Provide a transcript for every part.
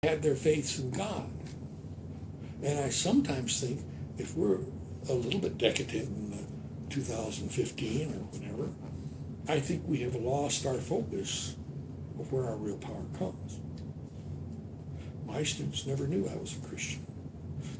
had their faiths in God. And I sometimes think if we're a little bit decadent in 2015 or whenever, I think we have lost our focus of where our real power comes. My students never knew I was a Christian.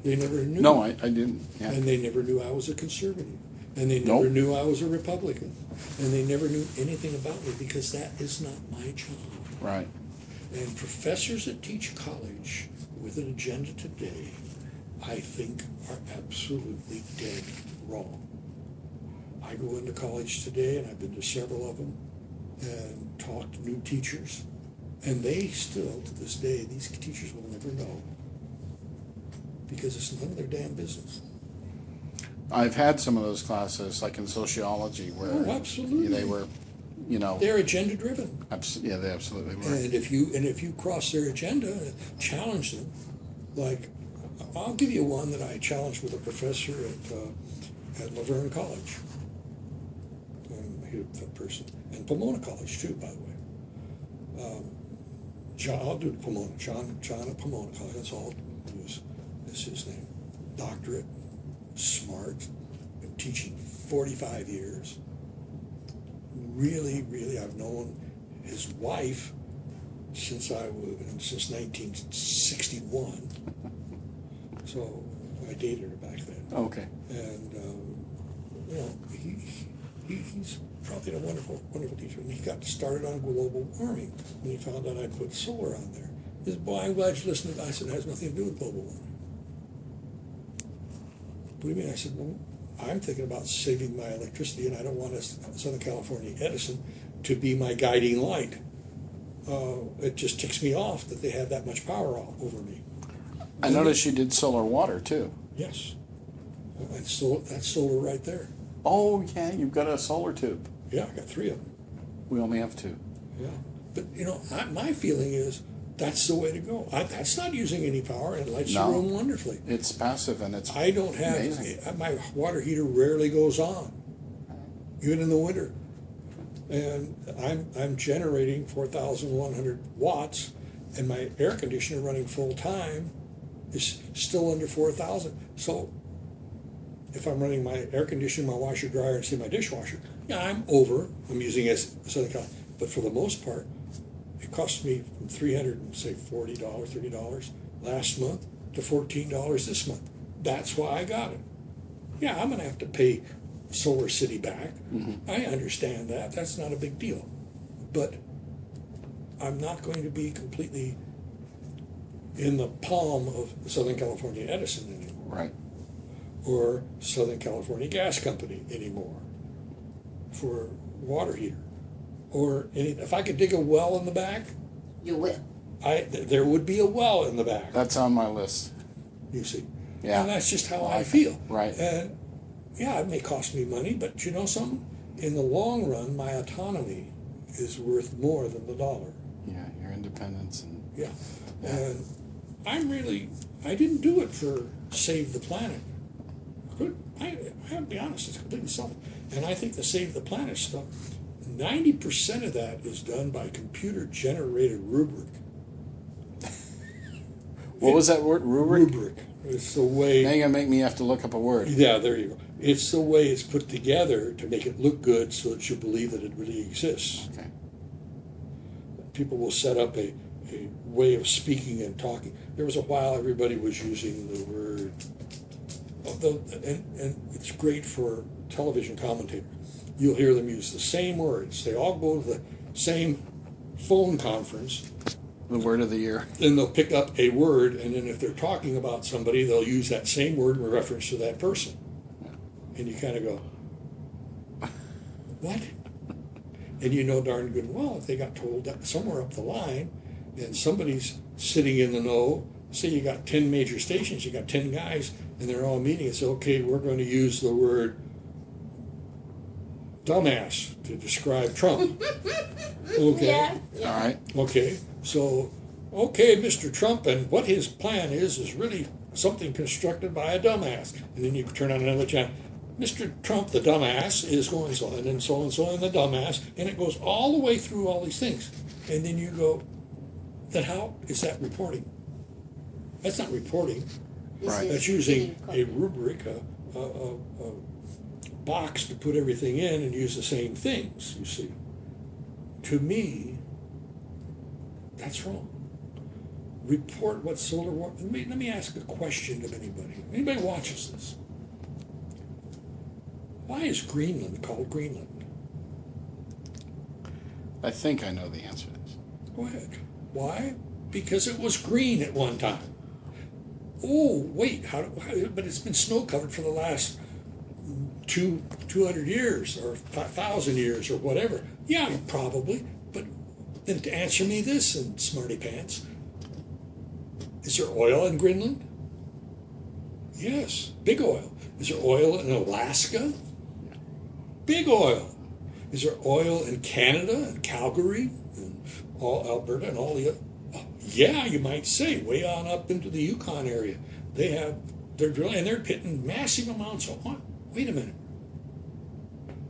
They never knew. No, I didn't. Yeah. And they never knew I was a conservative. And they never Nope. knew I was a Republican. And they never knew anything about me because that is not my job. Right. And professors that teach college with an agenda today, I think, are absolutely dead wrong. I go into college today, and I've been to several of them, and talked to new teachers, and they still, to this day, these teachers will never know because it's none of their damn business. I've had some of those classes, like in sociology, where Oh, absolutely. they were, They're agenda driven. yeah, they absolutely were. And if you cross their agenda, challenge them, like I'll give you one that I challenged with a professor at Laverne College. He's a person, and Pomona College too, by the way. John, I'll do Pomona. John at Pomona College. That's all. Is his name. Doctorate, smart, been teaching 45 years. Really, really, I've known his wife since 1961. So I dated her back then. Okay. And he's probably a wonderful, wonderful teacher. And he got started on global warming when he found out I put solar on there. He said, "Boy, I'm glad you listened." I said, "It has nothing to do with global warming." What do you mean? I said, "Well, I'm thinking about saving my electricity, and I don't want Southern California Edison to be my guiding light. It just ticks me off that they have that much power over me." I noticed you did solar water too. Yes. And so that's solar right there. Oh yeah, you've got a solar tube. Yeah, I got 3 of them. We only have 2. Yeah. But, my feeling is that's the way to go. That's not using any power, and it lights No. the room wonderfully. It's passive and it's I don't have, amazing. my water heater rarely goes on, even in the winter. And I'm generating 4,100 watts, and my air conditioner running full time is still under 4,000. So if I'm running my air conditioner, my washer, dryer, and say my dishwasher, yeah, I'm using Southern California. But for the most part, it cost me from $340, $30 last month to $14 this month. That's why I got it. Yeah, I'm going to have to pay Solar City back. Mm-hmm. I understand that. That's not a big deal. But I'm not going to be completely in the palm of Southern California Edison anymore. right. Or Southern California Gas Company anymore for water heater. Or if I could dig a well in the back, You will. there would be a well in the back, That's on my list. you see. Yeah. And that's just how Well, I feel. Right. And yeah, it may cost me money, but you know something? In the long run, my autonomy is worth more than the dollar. Yeah, your independence and Yeah. Yeah. And I didn't do it for save the planet. I have to be honest, it's completely selfish. And I think the save the planet stuff, 90% of that is done by computer generated rubric. what was that word? Rubric? Rubric. It's the way. Now you're gonna make me have to look up a word. Yeah, there you go. It's the way it's put together to make it look good so that you believe that it really exists. Okay. People will set up a way of speaking and talking. There was a while everybody was using the word, and it's great for television commentators. You'll hear them use the same words. They all go to the same phone conference, The word of the year. then they'll pick up a word, and then if they're talking about somebody, they'll use that same word in reference to that person. And you kind of go, what? And you know darn good well if they got told that somewhere up the line, and somebody's sitting in the know, say you got 10 major stations, you got 10 guys, and they're all meeting, it's okay, we're going to use the word dumbass to describe Trump. Okay. Yeah. All right. Okay, so, okay, Mr. Trump, and what his plan is really something constructed by a dumbass. And then you turn on another channel. Mr. Trump, the dumbass, is going so, and then so and so, and the dumbass, and it goes all the way through all these things. And then you go, then how is that reporting? That's not reporting. This Right. is That's using getting a caught. rubric, a box to put everything in and use the same things, you see. To me, that's wrong. Report what solar war. Let me ask a question of anybody. Anybody watches this? Why is Greenland called Greenland? I think I know the answer to this. Go ahead. Why? Because it was green at one time. Oh, wait, but it's been snow covered for the last 200 years or 5,000 years or whatever. Yeah, probably. But then to answer me this, and smarty pants, is there oil in Greenland? Yes, big oil. Is there oil in Alaska? Big oil. Is there oil in Canada and Calgary and all Alberta and all the other? Yeah, you might say, way on up into the Yukon area. They're drilling and they're pitting massive amounts of oil. Wait a minute.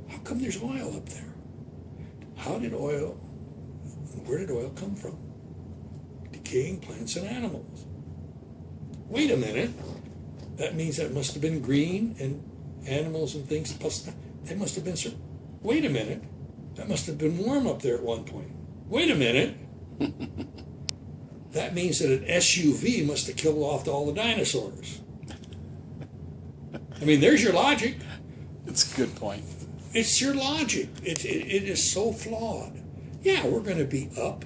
How come there's oil up there? Where did oil come from? Decaying plants and animals. Wait a minute. That means that must have been green and animals and things, plus they must have been, wait a minute. That must have been warm up there at one point. Wait a minute. That means that an SUV must have killed off all the dinosaurs. I mean, there's your logic. It's a good point. It's your logic. It is so flawed. Yeah, we're going to be up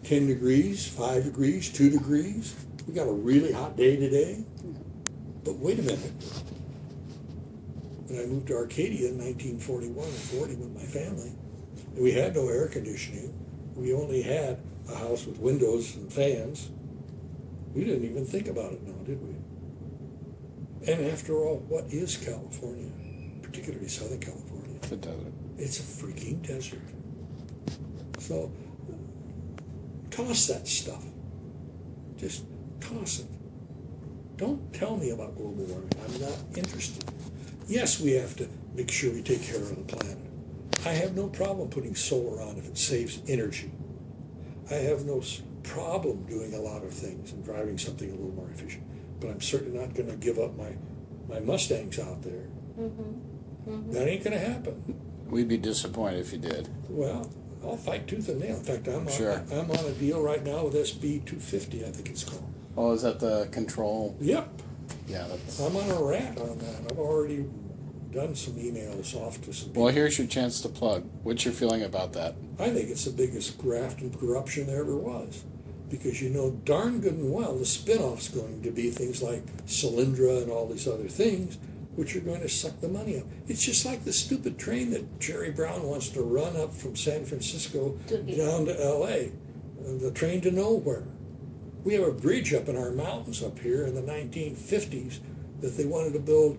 10 degrees, 5 degrees, 2 degrees. We got a really hot day today. But wait a minute. When I moved to Arcadia in 1941 or 40 with my family, and we had no air conditioning. We only had a house with windows and fans. We didn't even think about it now, did we? And after all, what is California? Particularly Southern California. The desert. It's a freaking desert. So, toss that stuff. Just toss it. Don't tell me about global warming. I'm not interested. Yes, we have to make sure we take care of the planet. I have no problem putting solar on if it saves energy. I have no problem doing a lot of things and driving something a little more efficient. But I'm certainly not going to give up my Mustangs out there. Mm-hmm. Mm-hmm. That ain't going to happen. We'd be disappointed if you did. Well, I'll fight tooth and nail. In fact, I'm on a deal right now with SB 250, I think it's called. Oh, is that the control? Yep. Yeah, that's... I'm on a rant on that. I've already done some emails off to some people. Well, here's your chance to plug. What's your feeling about that? I think it's the biggest graft and corruption there ever was. Because you know darn good and well the spin-off's going to be things like Solyndra and all these other things, which are going to suck the money up. It's just like the stupid train that Jerry Brown wants to run up from San Francisco down to L.A., the train to nowhere. We have a bridge up in our mountains up here in the 1950s that they wanted to build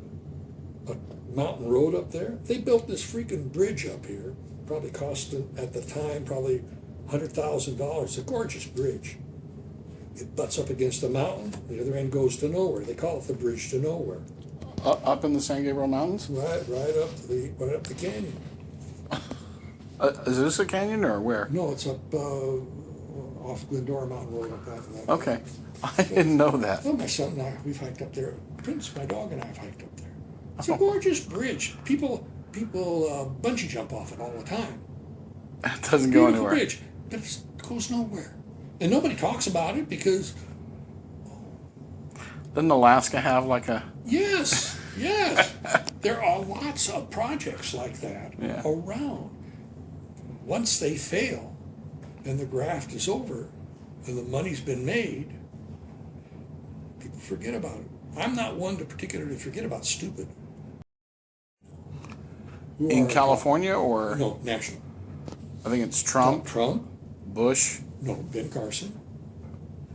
a mountain road up there. They built this freaking bridge up here, probably cost at the time probably $100,000. It's a gorgeous bridge. It butts up against the mountain. The other end goes to nowhere. They call it the bridge to nowhere. Up in the San Gabriel Mountains? Right up the canyon. Is this a canyon or where? No, it's up off Glendora Mountain Road up that. Okay. I didn't know that. Well, my son and I, we've hiked up there. Prince, my dog, and I have hiked up there. It's a gorgeous bridge. People bungee jump off it all the time. It doesn't go Beautiful anywhere. bridge, but it goes nowhere. And nobody talks about it because, Doesn't Alaska have like a... yes, there are lots of projects like that Yeah. around. Once they fail and the graft is over and the money's been made, people forget about it. I'm not one to particularly forget about stupid. Who In are- California or... No, national. I think it's Trump, Trump? Bush. No, Ben Carson.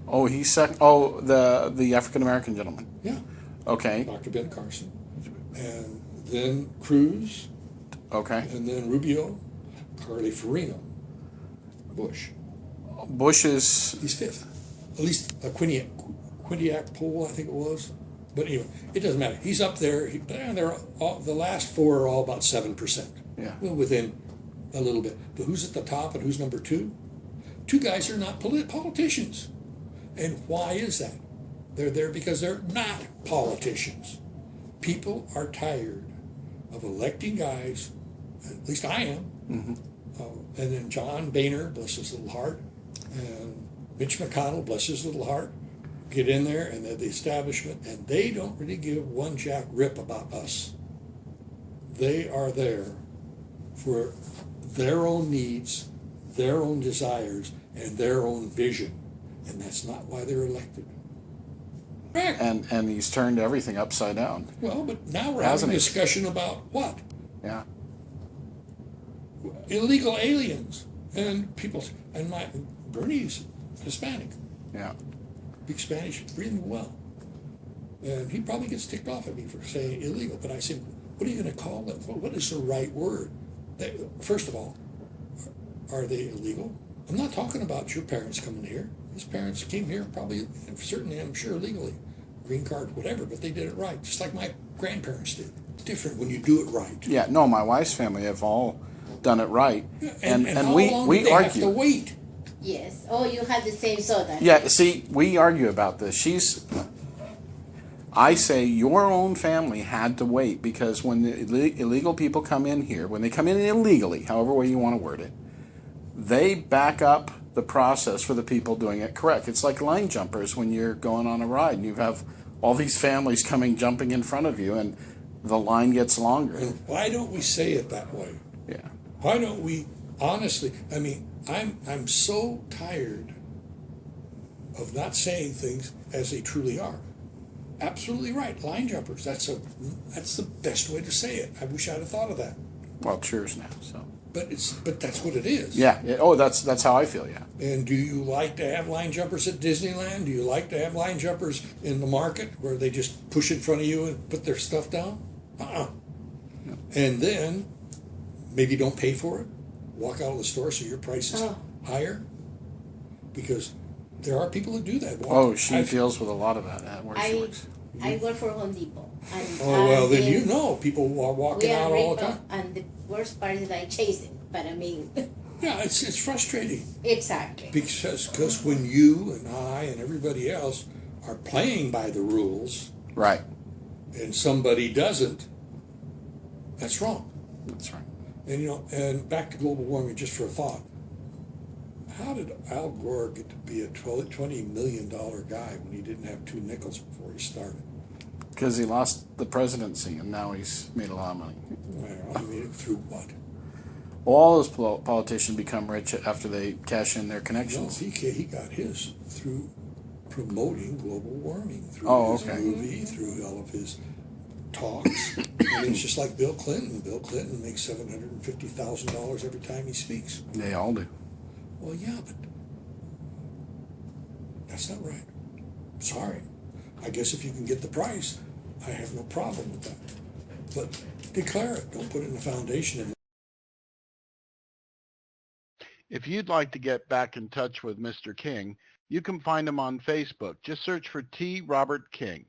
Oh, he's second. Oh, the African-American gentleman. Yeah, Okay. Dr. Ben Carson. And then Cruz, Okay. and then Rubio, Carly Farino, Bush. Bush is... He's fifth. At least a Quinnipiac poll, I think it was. But anyway, it doesn't matter. He's up there. The last four are all about 7%. Yeah. Well, within a little bit. But who's at the top and who's number two? Two guys are not politicians. And why is that? They're there because they're not politicians. People are tired of electing guys, at least I am, and then John Boehner, bless his little heart, and Mitch McConnell, bless his little heart, get in there and they're the establishment, and they don't really give one jack rip about us. They are there for their own needs, their own desires, and their own vision. And that's not why they're elected. Correct. And he's turned everything upside down. Well, but now we're Hasn't having a he? discussion about what? Yeah. Illegal aliens. And people, and Bernie's Hispanic, Yeah. speaks Spanish really well. And he probably gets ticked off at me for saying illegal. But I said, what are you going to call them? What is the right word? First of all, are they illegal? I'm not talking about your parents coming here. His parents came here probably, certainly I'm sure legally, green card, whatever, but they did it right, just like my grandparents did. It's different when you do it right. Yeah. No, my wife's family have all done it right. And how we long we did they have to argue. wait? Yes. Oh, you had the same soda. Yeah, see, we argue about this. I say your own family had to wait because when the illegal people come in here, when they come in illegally, however way you want to word it, they back up the process for the people doing it correct. It's like line jumpers when you're going on a ride and you have all these families jumping in front of you, and the line gets longer. And why don't we say it that way? Yeah. Why don't we honestly? I mean, I'm so tired of not saying things as they truly are. Absolutely right, line jumpers. That's the best way to say it. I wish I'd have thought of that. Well, cheers now. So. But that's what it is. Yeah. Oh, that's how I feel. Yeah. And do you like to have line jumpers at Disneyland? Do you like to have line jumpers in the market where they just push in front of you and put their stuff down? No. And then maybe don't pay for it. Walk out of the store so your price is higher. Because there are people that do that. She deals with a lot of that where she works. I work for Home Depot. And, well, then you know people are walking out all the time. And the worst part is I chase them. But I mean... Yeah, it's frustrating. Exactly. Because when you and I and everybody else are playing by the rules... Right. And somebody doesn't, that's wrong. That's right. And and back to global warming, just for a thought. How did Al Gore get to be a $20 million guy when he didn't have 2 nickels before he started? Because he lost the presidency and now he's made a lot of money. Well, he made it through what? All those politicians become rich after they cash in their connections. No, he got his through promoting global warming, through his movie, through all of his talks. I mean, it's just like Bill Clinton. Bill Clinton makes $750,000 every time he speaks. They all do. Well, yeah, but that's not right. Sorry. I guess if you can get the price, I have no problem with that. But declare it. Don't put it in the foundation. If you'd like to get back in touch with Mr. King, you can find him on Facebook. Just search for T. Robert King.